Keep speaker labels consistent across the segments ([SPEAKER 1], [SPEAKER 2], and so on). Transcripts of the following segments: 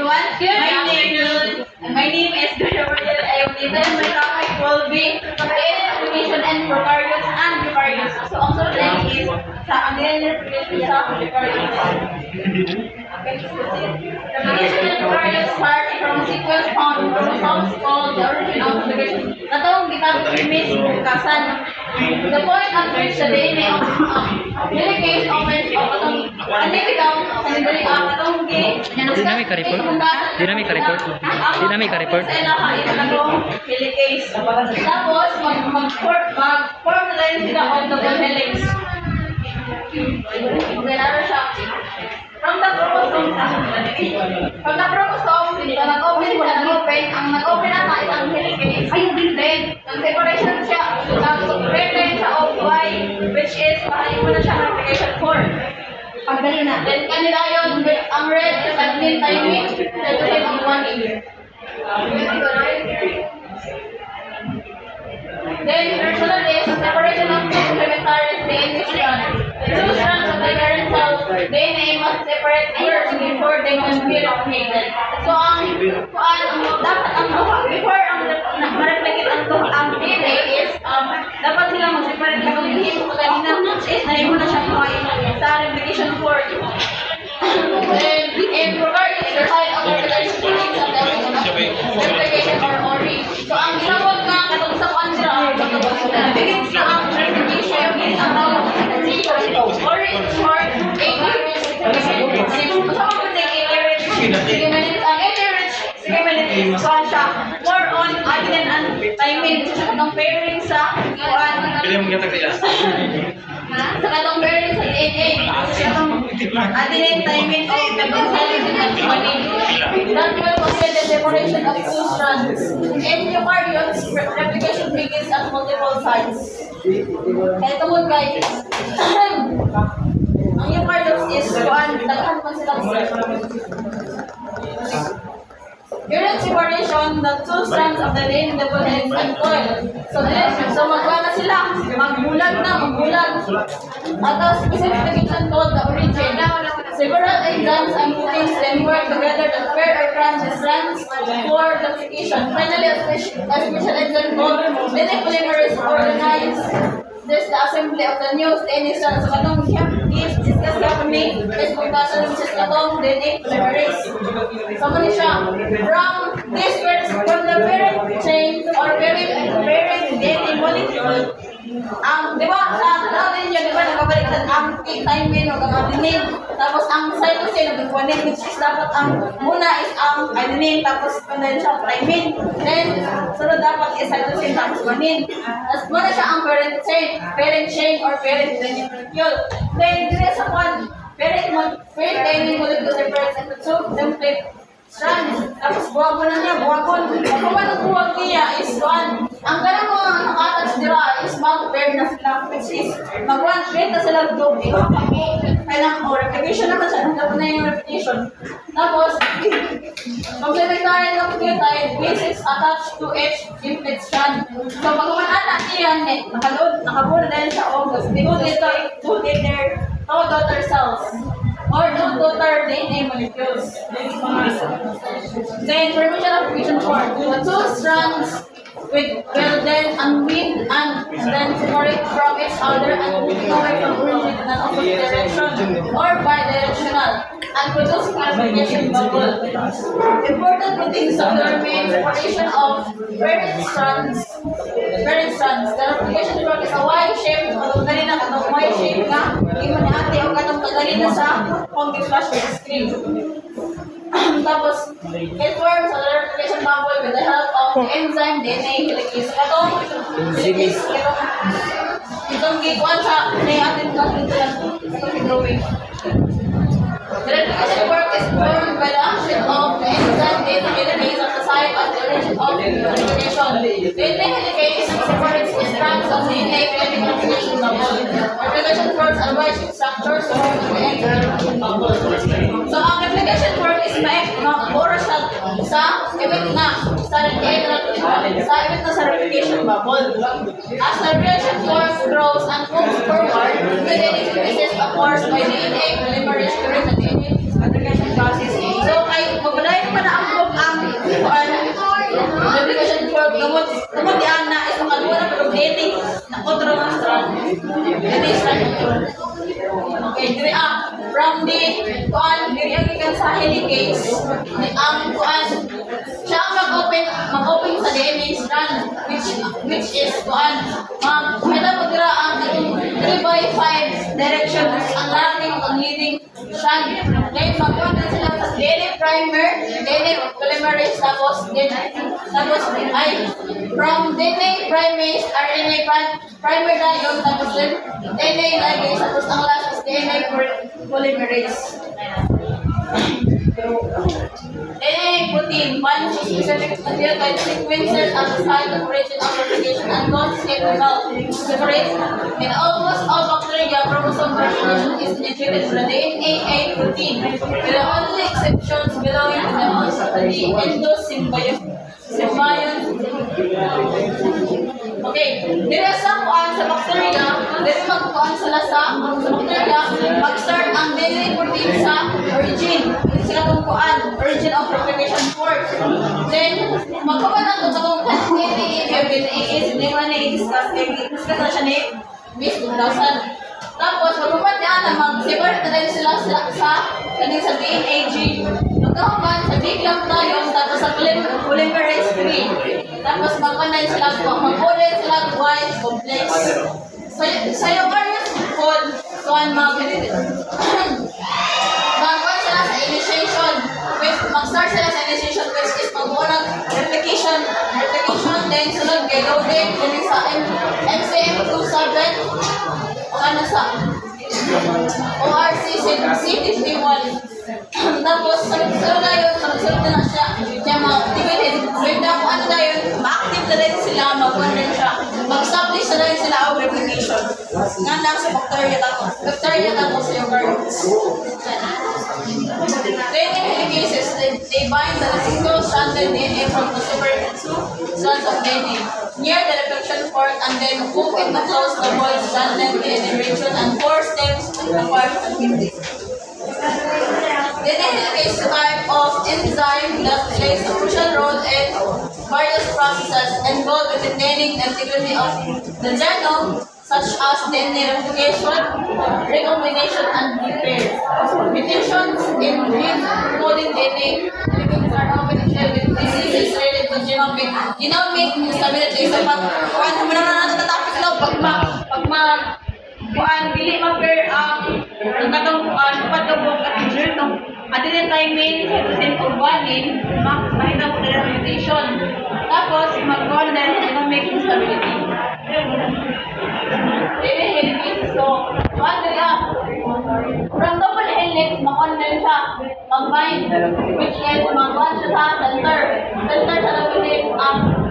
[SPEAKER 1] everyone. My name is Gabriel Ayunitan. My topic will be identification and prokaryotes and eukaryotes. So, ang sunod is sa identification sa prokaryotes. Replication and prokaryotes start from a sequence found in chromosomes called the origin of replication. Katong gikabit image bukasan. The point at which the DNA of helicase opens o katong ano bitaw sanibali katong
[SPEAKER 2] Dynamic report. Dynamic report. Dynamic report.
[SPEAKER 1] Helicase. Tapos mag-form na rin sila on double helix. Ganaro siya. From the chromosome, nag-open, ang nag-open na is ang helicase. Then, nag-separation siya, nag-separate siya of Y, which is, pahalin mo na siya ng replication form. Pagdali na. Then, kanila yun, ang red is admin timing, then ang 1 year. Then, personal is separation of two complementary DNA strands. The two strands of the parent cell DNA must separate first before they can be replicated. So, dapat ang before ma-replicate ang DNA is dapat sila mag-separate lang ang hihim ko kanina is na na siya sa replication form. Then, in prokaryotes, the site of the replication of the replication or ORI. So, ang ginawag na katong sa sila begins na ang replication is ang tawag ORI is short, 8 minutes. Kasama ko na 8 minutes. Sige minutes. Ang 8 minutes, sige minutes. So, siya, more on adenine and thymine. Sa katong pairing sa sa katong pairing sa DNA. Adenine, thymine, o katong thymine and thymine. That will consider the separation of two strands. In eukaryotes, replication begins at multiple sites. Kaya ito mo guys, ang eukaryotes is daghan pa silang during separation, the two strands of the DNA double helix and coil. So magwa na sila, magbulag. At a specific location called the origin. Several enzymes and proteins then work together to pair or branch the strands for duplication. Finally, a special enzyme called DNA polymerase organizes this the assembly of the new DNA strands. So katong discuss happening is pagkasa ng katong DNA polymerase. So muna siya, from the parent chain or parent DNA molecule, di ba, natin yun, di ba, nakabaliktad ang thymine o ang adenine, tapos ang cytosine o guanine, which is dapat ang muna is ang adenine, tapos kung siya thymine, then, sunod dapat is cytosine, tapos guanine. Tapos muna siya ang parent chain or parent DNA molecule. Then, dito sa parent DNA molecule separates into two template strands. Tapos buwag mo na niya, buwagon. Kung anong buwag niya is one. Ang ganang mga nakatouch dira is mag-pair na sila, which is mag-1 na sila doon. Kailangan ko, replication naman siya. Dapat na yung repetition. Tapos, complementary nucleotide which is attached to each template strand. So, pag kumananak niya, nakabuo na siya o because ito included their two daughter cells or two daughter DNA molecules. The information of replication form. The two strands will then unwind and then separate from each other and moving away from origin in an opposite direction or bidirectional and produce replication bubble. Important proteins of the remain separation of parent strands. The replication form is a Y-shape, katong ganina katong Y-shape nga, imo ni ate o katong kaganina sa kung flash with the screen. Tapos, it forms a replication bubble with the help of the enzyme DNA helicase. Katong helicase, itong gikuan sa atin itong drawing. The replication work is formed by the action of the enzyme DNA helicase at the site of the origin of the replication. The DNA helicase separates the strands of DNA creating a replication bubble. Replication forms a Y-shaped structure formed of the enzyme bubble. So, ang replication form is oras sa event na sa replication bubble. As the replication form grows and moves forward, the DNA synthesis occurs by DNA polymerase during the DNA replication process. So, kay magpadayon pa Replication fork, gamot di ana is makaduwa na pero DNA na otro nga strand. DNA strand otro. Okay, diri from the kuan diri ang gikan sa helicase, ni ang kuan siya ang mag-open sa DNA strand which is kuan mahita mo dira ang 3/5 directions ang leading strand. Then mag-kuan na sila sa DNA primer, DNA polymerase tapos ay from DNA primase RNA primer dayon tapos DNA ligase tapos ang last is DNA polymerase. DNA protein, one specific nucleotide sequences at the site of origin of replication and separate. In almost all bacteria, chromosome transformation is initiated from the DNA protein, with the only exceptions belonging to the endosymbiont. Okay, dito sa kuan sa bacteria, dito magkuan sila sa bacteria, mag-start ang DNA protein sa origin. Ito sila kung kuan, origin of replication fork. Then, magkuhan ang tutulong kan DNA is hindi mo na i-discuss na siya ni Miss 2000. Tapos, magkuhan niya na mag-separate na rin sila sa DNA gene. Magkahuman, sa big lang tayo, tapos sa polymerase 3. Tapos magkuhan sila, mag-order sila Y complex. Sa eukaryotes code, kuhan magkuhan sila sa initiation. Mag-start sila sa initiation which is mag-unang replication, then sunod kay loading, then sa MCM27, o ano sa ORC51. Tapos, sunod na yun na siya. Kaya ma-activated. When na kung ano na yun, ma-active na rin sila, mag-on rin siya. Mag-establish na rin sila ang replication. Nga lang sa bacteria tapos sa eukaryotes. Then in many cases, they bind the single-stranded DNA from the separate strands of DNA near the replication fork and then hook into close the double-stranded DNA region and force them apart completely. DNA is a type of enzyme that plays a crucial role in various processes involved in maintaining the integrity of the genome, such as DNA replication, recombination, and repair. Mutations in coding DNA are often associated with diseases related to genomic instability. So, pag naman na natin topic daw, dili mag-pair ang katong patubog at injured no. At din timing, cytosine o guanine, makita mo na mutation. Tapos, mag-on na genomic instability. So, from double helix, mag-on na siya, mag-bind, which is mag-on siya sa center. Center sa helix,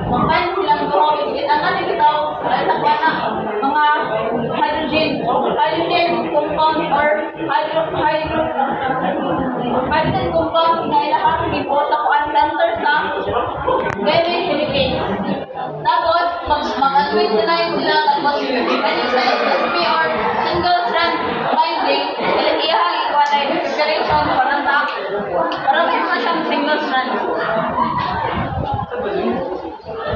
[SPEAKER 1] mag-bind silang duho, which is ang natin itaw, sa kwana, mga hydrogen compound or hydrogen compound na ilahang ipo sa kuan center sa very helicase. Tapos, mag-atwin sila tapos depending sa SSP or single strand binding, ilahang ikuan ay configuration parang may mga siyang single strand.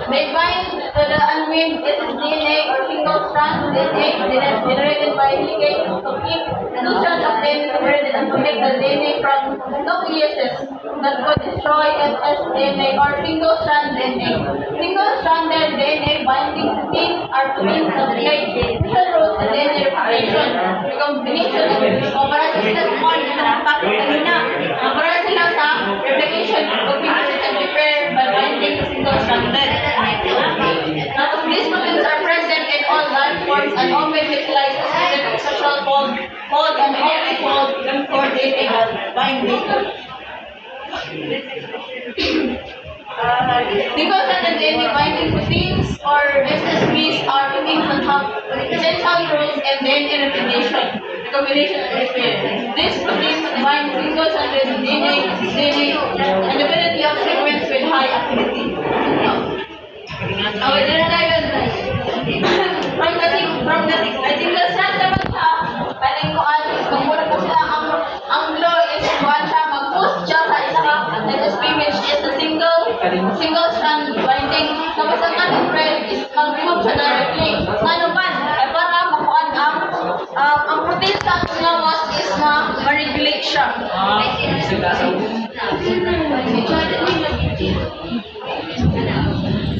[SPEAKER 1] They bind to the unweaved DNA or single strand DNA generated by helicase to keep two strands of DNA separated and protect the DNA from nucleuses that could destroy sDNA or single strand DNA. Single-stranded DNA binding proteins are proteins that play crucial roles in DNA replication, recombination, comparison sila sa one na nakapakit kanina, comparison sila sa replication, combination, and repair by binding single-stranded. Now, these proteins are present in all life forms and often utilize a specific structural code and multi-fold for DNA binding. Single-stranded DNA binding proteins or SSPs are proteins that have essential roles in DNA replication, recombination, and repair. These proteins bind single-stranded DNA independently of sequence with high affinity. Okay, dito na tayo. From the single-strand naman siya, paling ko magmula pa sila ang law is kuhan siya, mag-post siya sa isa ka SSP which is the single strand Nag-break siya.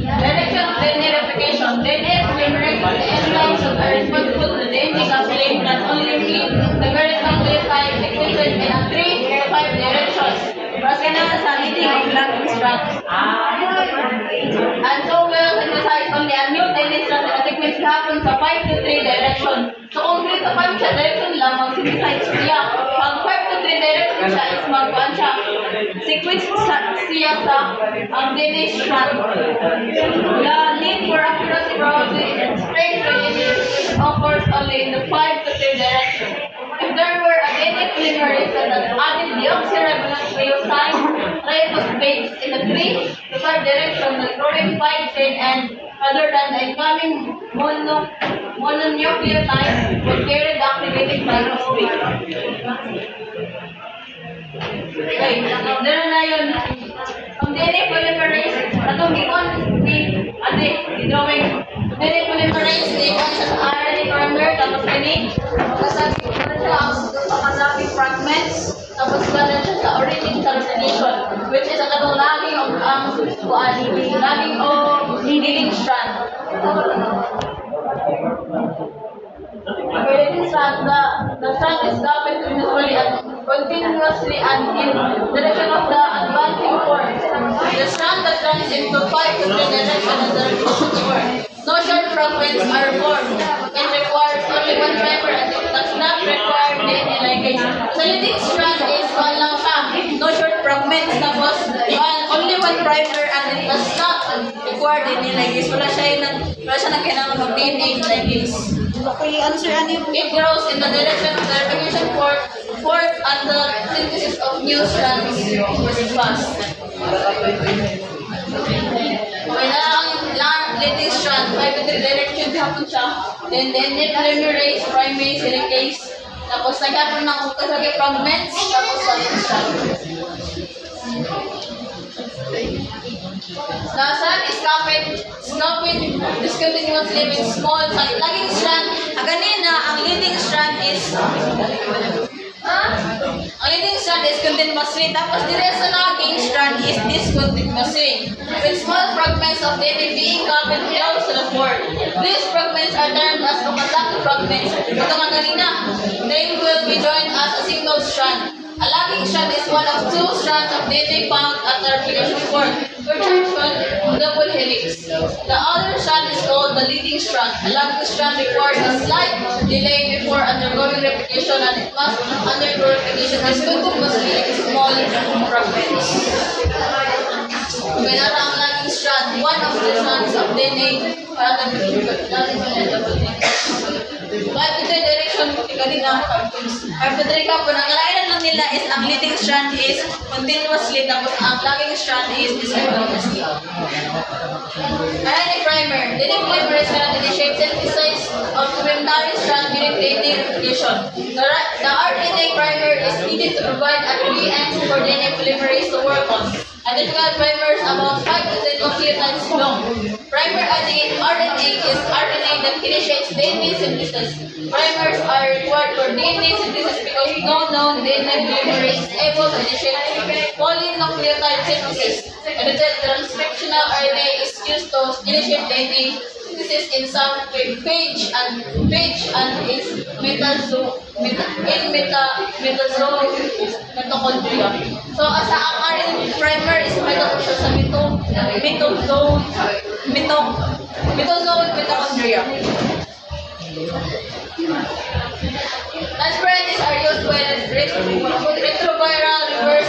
[SPEAKER 1] Direction of DNA replication. DNA polymerase enzymes that are responsible for the DNA coupling can only read the correct nucleotide sequences in a 3 or 5 directions. Mas kailangan sa leading of long strands. And so will synthesize only a new DNA strand in a sequence hapon sa 5 to 3 direction. So kung 3 to 5 siya, direction lang, mag-synthesize siya. Pag 5 to 3 direction siya, is mag-kuhan siya. Sequence siya sa DNA strand. The need for accuracy probably and straight reliability occurs only in the 5 to 3 direction. If there were a DNA polymerase that added deoxyribonucleoside ribospace in the 3 to 5 direction, the growing 5 chain and rather than the incoming mononucleotide would carry the activating ribospace. Okay, meron na yun. Ang DNA polymerase, atong gikon drawing. DNA polymerase, gikon siya sa RNA primer, tapos ini, kasabi ko na siya ang pangazaping fragments, tapos gano'n siya sa origin termination, which is ang katong laging leading strand. The strand is copied continuously and in direction of the advancing force. The strand that runs into 5 to 3 direction and the no short fragments are formed. It requires only one primer and it does not require DNA ligase. So leading strand is one lang siya. No short fragments, tapos only one primer and it does not require DNA ligase. Wala siya na kailangan mag-DNA ligase.
[SPEAKER 3] Okay, ano sir, ano yung...
[SPEAKER 1] It grows in the direction of the replication fork and the synthesis of new strands is fast. Okay na lang leading strand, 5 to 3 direction hapon siya. Then polymerase, primase, helicase. Tapos nagkakaroon ng kasagay fragments, tapos solid strand. The strand is copied discontinuously with small lagging strand. Ganina, ang leading strand is continuously, tapos dire sa lagging strand is discontinuously, with small fragments of DNA being copied close to the fork. These fragments are termed as Okazaki fragments. Ito nga ganina, they will be joined as a single strand. A lagging strand is one of 2 strands of DNA found at the replication fork, which are shown double helix. The other strand is called the leading strand. A lagging strand requires a slight delay before undergoing replication and it must undergo replication discontinuously in small fragments. Whenever ang lagging strand, one of the strands of DNA para but ito yung direction kanina. 5 to 3 ka po. Ang kalainan lang nila is ang leading strand is continuously, tapos ang lagging strand is discontinuously. RNA primer. DNA polymerase cannot initiate synthesis of complementary strand during DNA replication. The RNA primer is needed to provide a key end for DNA polymerase to work on. Identical primers about 5 to 10 nucleotides long. Primer RNA is RNA that initiates DNA synthesis. Primers are required for DNA synthesis because no known DNA polymerase is able to initiate polynucleotide synthesis. Edited transcriptional RNA is used to initiate DNA synthesis in some phage and is metazoa mitochondria. So asa ang RNA primer is sa mitozoa mitochondria. Transparencies are used when retroviral reverse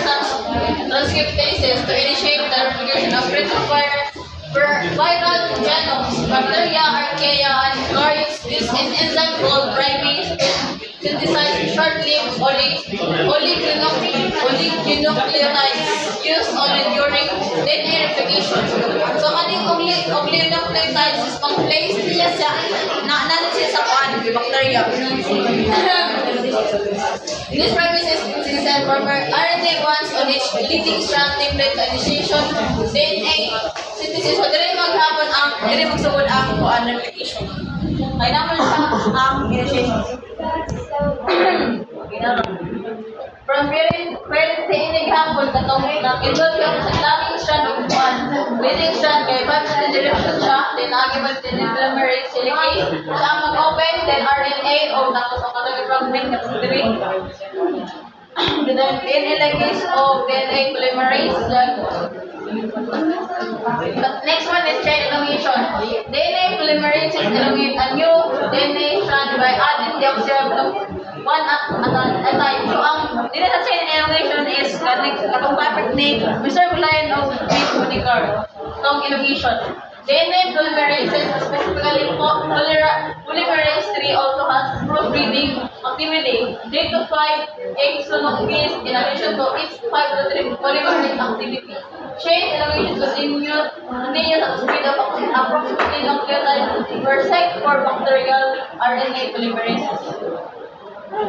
[SPEAKER 1] transcriptases to initiate the replication of viral genomes. Bacteria, archaea, and eukaryotes use an enzyme called primase to synthesize short-lived oligonucleotides used only during DNA replication. So, kaning oligonucleotides is pang-place niya sa naanad siya sa bacteria. This primase is synthesized from RNA once on each leading strand template to initiation DNA synthesis. So, dili magsugod ang replication. Kaya naman siya ang initiation. From parent sa inig hapon, katong nag-involve yung sa laging strand of one. Leading strand, kay 5 direction siya, then nag-involve din yung polymerase helicase. Siya ang mag-open, then RNA, o tapos ang katong fragment, katong 3. Then DNA ligase o DNA polymerase. But next one is chain elongation. DNA polymerase is elongate a new DNA strand by adding the observed one at a time. So ang dito sa chain elongation is katong topic ni Mr. Brian of Base Monikar. Itong elongation. DNA polymerase, specifically polymerase 3, also has proofreading activity. 3 to 5 exonuclease in addition to its 5 to 3 polymerase activity. Chain elongation continues at the speed of approximately nucleotides per sec for bacterial RNA polymerases. So,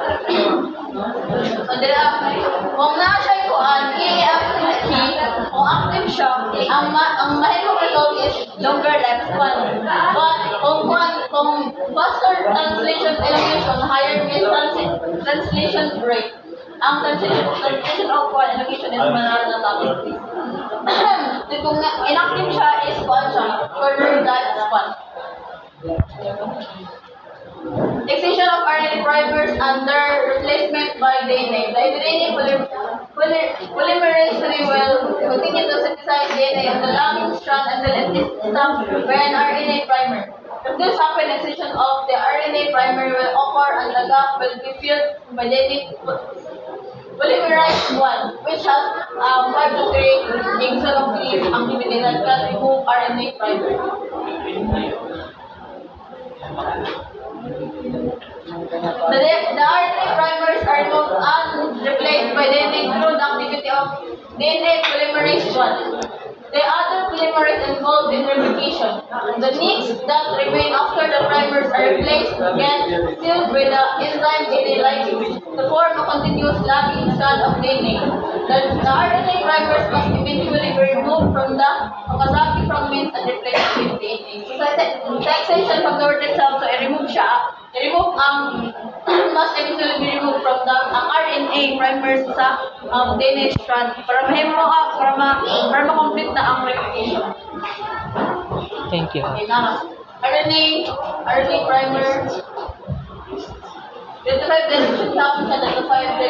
[SPEAKER 1] kung na siya kuan, kung active siya, ang mahirap result is longer lifespan. But kung faster translation elongation, higher base translation rate. Ang translation of kuan elongation is manalo na topic. Kung inactive siya is kuan siya, shorter lifespan. Excision of RNA primers and their replacement by DNA. The DNA polymerase 3 will continue to synthesize DNA of the long strand until it is stopped by an RNA primer. If this happens, excision of the RNA primer will occur and the gap will be filled by DNA polymerase 1, which has 5 to 3 exonuclease activity that can remove RNA primer. The RNA primers are removed and replaced by DNA through the activity of DNA polymerase 1. The other polymerase involved in replication. The nicks that remain after the primers are replaced get sealed with the enzyme DNA ligase to form a continuous lagging strand of DNA. The RNA primers must eventually be removed from the Okazaki fragments and replaced with DNA. So sa extension from the word itself, so i-remove must eventually be removed from the RNA primers sa DNA strand para ma-complete na ang replication.
[SPEAKER 2] Thank you.
[SPEAKER 1] Okay, now, RNA primer. Dito 5 direction kapon siya, dito 5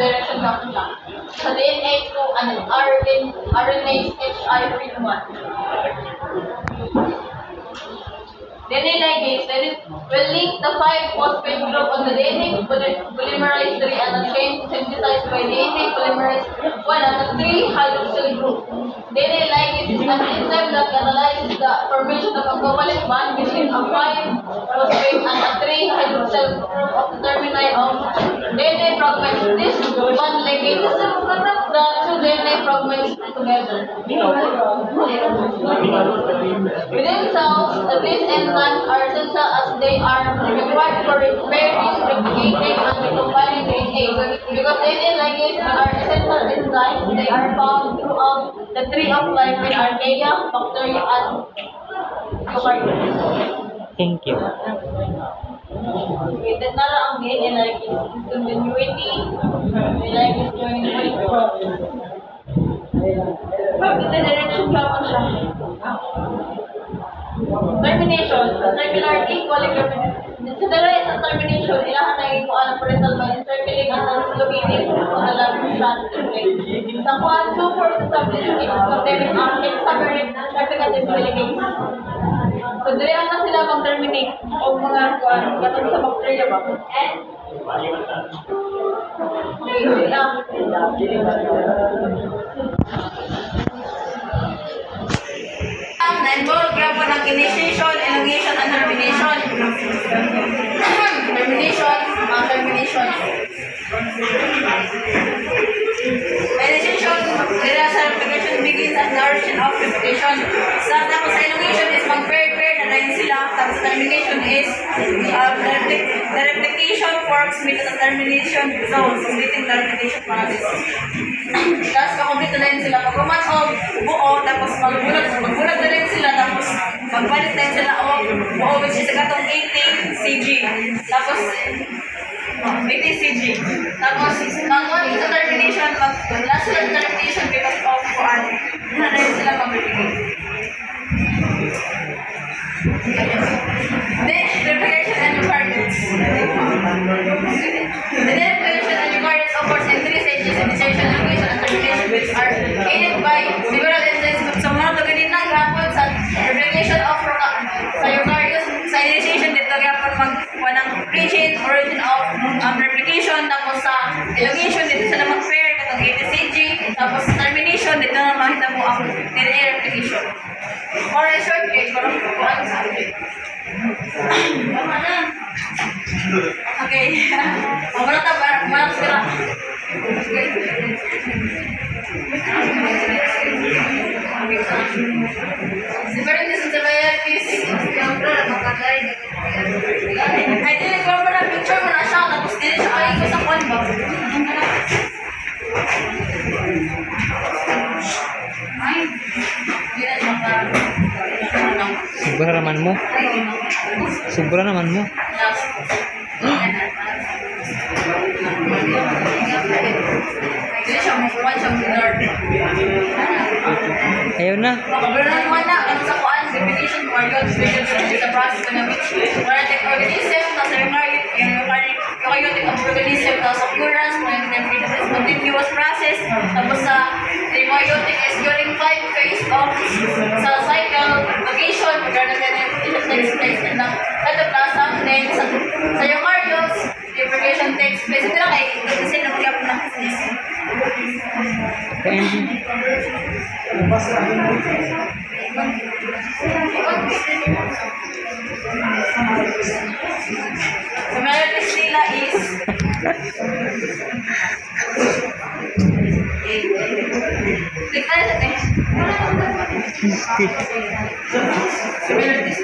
[SPEAKER 1] direction kapon siya. Sa DNA ko, RNA HI1. DNA ligase will link the 5-phosphate group on the DNA polymerase 3 and the chain synthesized by DNA polymerase 1 and the 3-hydroxyl group. DNA ligase is an enzyme that catalyzes the formation of a covalent bond between a 5-phosphate and a 3-hydroxyl group of the termini of DNA fragments. This bond ligases the two DNA fragments together. Within cells, these enzymes are essential as they are required for repairing, replicating, and recombining DNA. Because DNA ligases are essential enzymes, they are found throughout the tree of life in archaea, bacteria, and eukaryotes.
[SPEAKER 2] Thank you.
[SPEAKER 1] Okay, then nara ang DNA ligase continuity, ligase joining molecule. Dito direction kapon siya. Termination, circular equilibrium. Sa dala sa termination, ilahan na yung kuan ng parental by encircling and located on the lateral strand. Sa kuan, 2-4 establishment is containing ang hexamerate certificate helicase. So, dala na sila mag-terminate o mga kuan, katong sa bacteria ba? Na-involve grabo ng initiation, elongation, and termination. Termination. Initiation, sa replication begins at the origin of replication. Tapos sa elongation is mag-pair na rin sila. Tapos termination is the replication forks meet the termination zone, completing the replication process. Tapos kakomplete na rin sila. Pag-romance o buo, tapos magbulag na rin sila, tapos magpalit na rin sila o buo, which is katong 18 cg. Tapos ATCG. Tapos, mag-1 sa termination, last sila sa termination because of kuan. Na rin sila mag-replicate. Then, replication and requirements. The replication and requirements of course in 3 stages, initiation, replication, and termination, which are aided by several enzymes. So, mga ito ganito na gapon sa replication of sa eukaryotes, sa initiation, dito gapon magkuha ng origin of replication, tapos sa elongation, dito sila mag-pair, katong ATCG, tapos sa termination, dito na makita mo ang DNA replication. Or in short, parang kuhaan sa akin. Tama na. Okay. Mabalata ba? Mabalata sila. Separateness and similarities. Ay, dili ko ba na picture mo na siya, tapos dili siya kayo ko sa kwan ba? Ay, dili siya ka.
[SPEAKER 2] Sobra naman mo. Sobra naman mo.
[SPEAKER 1] Yes. Dili siya makuha siya blur.
[SPEAKER 2] Ayaw na.
[SPEAKER 1] Makabulan mo na, ano sa kuan, definition, eukaryote, special the process na which eukaryotic organism, tapos eukaryotic organism, tapos occurrence, continuous process, tapos sa eukaryotic is during 5 phase of sa cycle, location, regarding the takes place in the cytoplasm, then sa eukaryotes, replication takes place. Ito lang kasi na magyapon ng business. Similarities nila is click tayo sa text. Similarities